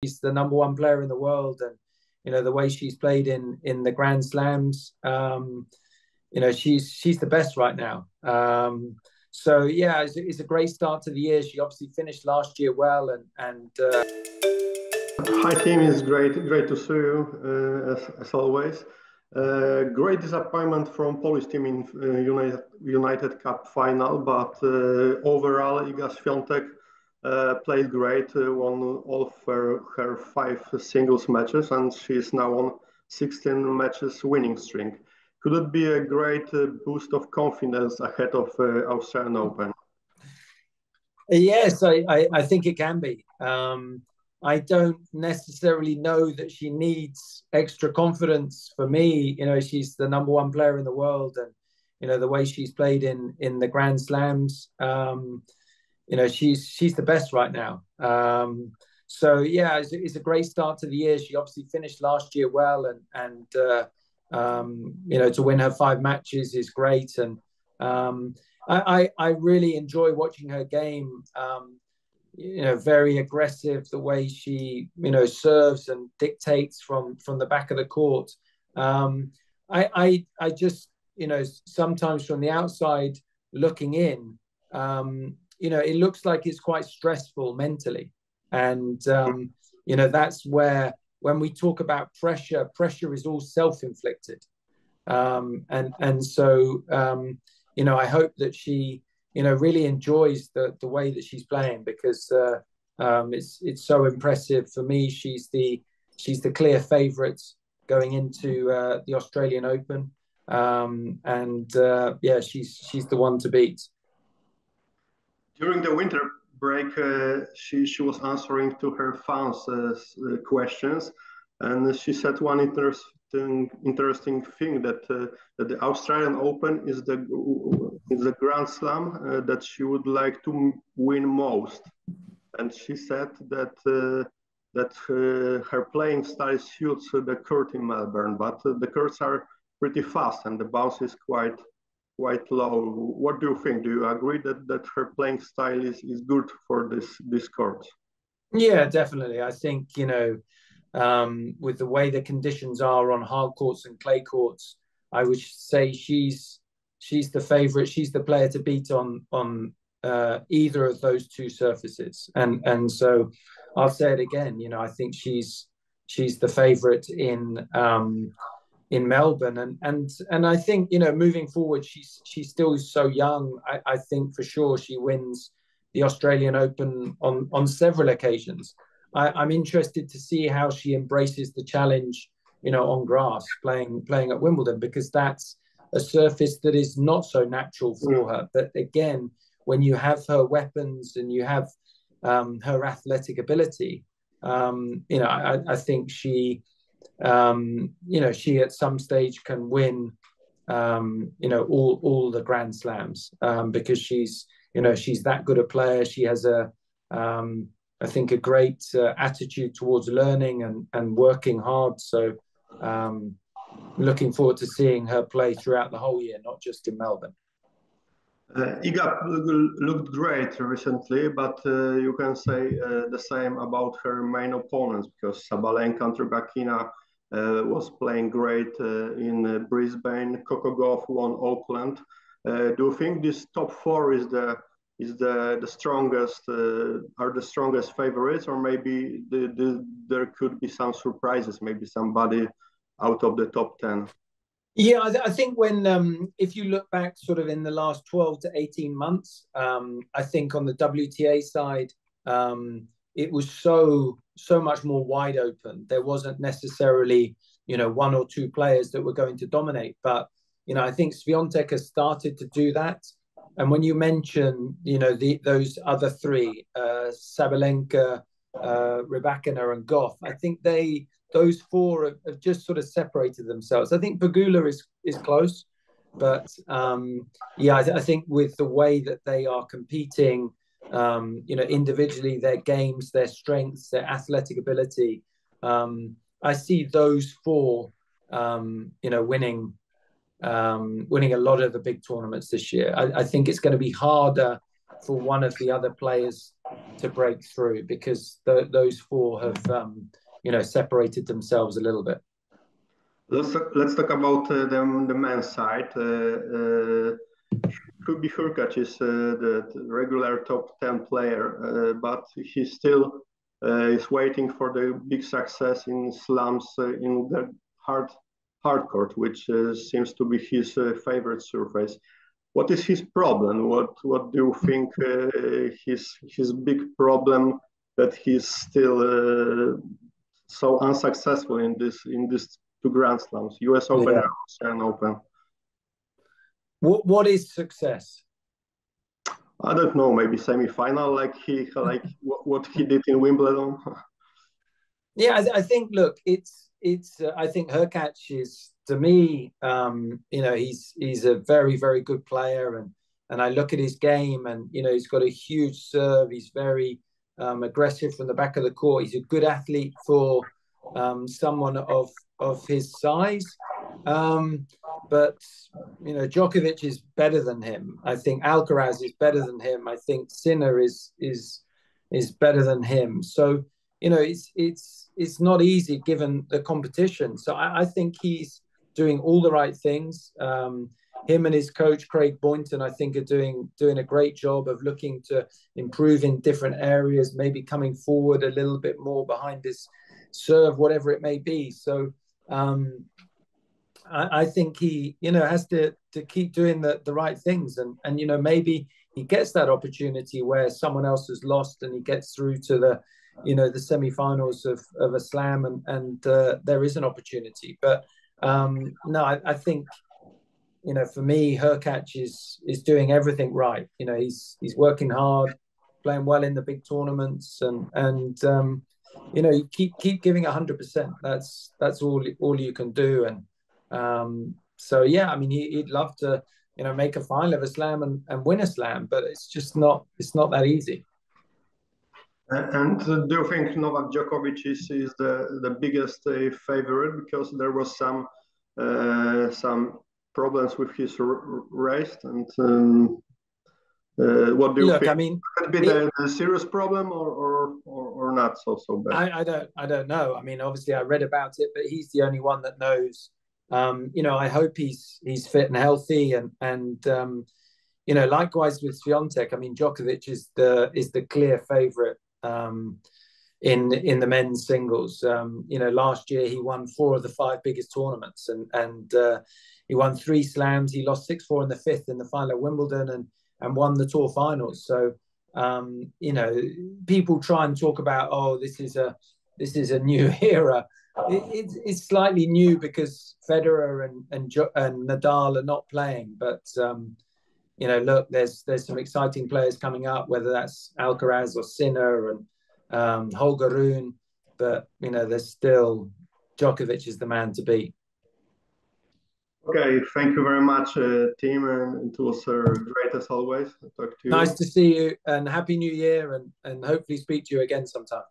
she's the #1 player in the world, and the way she's played in the Grand Slams, she's the best right now. So yeah, it's a great start to the year. She obviously finished last year well, and Hi Tim, it's great to see you as always. Great disappointment from Polish team in United Cup final, but overall Iga Świątek played great, won all of her 5 singles matches, and she is now on 16 matches winning streak. Could it be a great boost of confidence ahead of Australian Open? Yes, I think it can be. I don't necessarily know that she needs extra confidence. For me, she's the #1 player in the world, and the way she's played in the Grand Slams, she's the best right now. So yeah, it's a great start to the year. She obviously finished last year well, and to win her 5 matches is great. And I really enjoy watching her game. Very aggressive, the way she, serves and dictates from the back of the court. I just, sometimes from the outside looking in, it looks like it's quite stressful mentally. And, that's where, when we talk about pressure is all self-inflicted. And so, I hope that she, really enjoys the way that she's playing, because it's so impressive. For me, she's the clear favourite going into the Australian Open, yeah, she's the one to beat. During the winter break, she was answering to her fans' questions, and she said one interesting thing, that the Australian Open is the Grand Slam that she would like to win most. And she said that her playing style suits the court in Melbourne, but the courts are pretty fast and the bounce is quite low. What do you think? Do you agree that her playing style is good for this court? Yeah, definitely. I think, with the way the conditions are on hard courts and clay courts, I would say she's the favourite. She's the player to beat on either of those 2 surfaces. And so I'll say it again. I think she's the favourite in Melbourne, and I think, moving forward, she's still so young. I think for sure she wins the Australian Open on several occasions. I'm interested to see how she embraces the challenge, on grass, playing at Wimbledon, because that's a surface that is not so natural for her. But again, when you have her weapons and you have her athletic ability, I think she at some stage can win, all the Grand Slams, because she's that good a player. She has I think a great attitude towards learning and working hard. So looking forward to seeing her play throughout the whole year, not just in Melbourne. Iga looked great recently, but you can say the same about her main opponents, because Sabalenka and Rybakina was playing great in Brisbane. Coco Gauff won Auckland. Do you think this top 4 is the strongest, are the strongest favorites, or maybe there could be some surprises, maybe somebody out of the top 10? Yeah, I think if you look back sort of in the last 12 to 18 months, I think on the WTA side, it was so much more wide open. There wasn't necessarily, 1 or 2 players that were going to dominate. But, I think Świątek has started to do that. And when you mention, those other 3, Sabalenka, Rybakina and Gauff, I think those 4 have just sort of separated themselves. I think Pegula is close, but I think with the way that they are competing, individually, their games, their strengths, their athletic ability, I see those 4, winning a lot of the big tournaments this year. I think it's going to be harder for one of the other players to break through, because those four have separated themselves a little bit. Let's talk about the men's side. Hurkacz is the regular top 10 player, but he still is waiting for the big success in slams in the hard court, which seems to be his favorite surface. What is his problem? What do you think his big problem that he's still so unsuccessful in this two Grand Slams, US Open and Australian Open? What is success? I don't know. Maybe semi-final, like what he did in Wimbledon. Yeah, I think. Look, it's. I think Hurkacz is, to me, he's a very, very good player, and I look at his game, and he's got a huge serve. He's very aggressive from the back of the court. He's a good athlete for someone of his size. But Djokovic is better than him. I think Alcaraz is better than him. I think Sinner is better than him. So it's not easy given the competition. So I think he's doing all the right things. Him and his coach Craig Boynton, I think, are doing a great job of looking to improve in different areas, maybe coming forward a little bit more behind his serve, whatever it may be. So I think he, has to keep doing the right things, and maybe he gets that opportunity where someone else has lost, and he gets through to the semi-finals of a slam, and there is an opportunity. But no, I think for me, Hurkacz is doing everything right. He's working hard, playing well in the big tournaments, and you keep giving 100%. That's all you can do. And so yeah, I mean, he'd love to make a final of a slam and win a slam, but it's not that easy. And do you think Novak Djokovic is the biggest favorite, because there was some problems with his race, and what do you think? I mean, could be the serious problem or not so bad? I don't know. I mean, obviously I read about it, but he's the only one that knows. I hope he's fit and healthy, and likewise with Świątek. I mean, Djokovic is the clear favorite in the men's singles. Last year he won 4 of the 5 biggest tournaments, and he won 3 slams. He lost 6-4 in the 5th in the final of Wimbledon, and won the tour finals. So people try and talk about, this is a new era. It's slightly new because Federer and Nadal are not playing, but look, there's some exciting players coming up, whether that's Alcaraz or Sinner and Holger Rune, but there's still Djokovic is the man to beat. Okay, thank you very much, Tim, and it was great as always to talk to you. Nice to see you, and Happy New Year, and hopefully speak to you again sometime.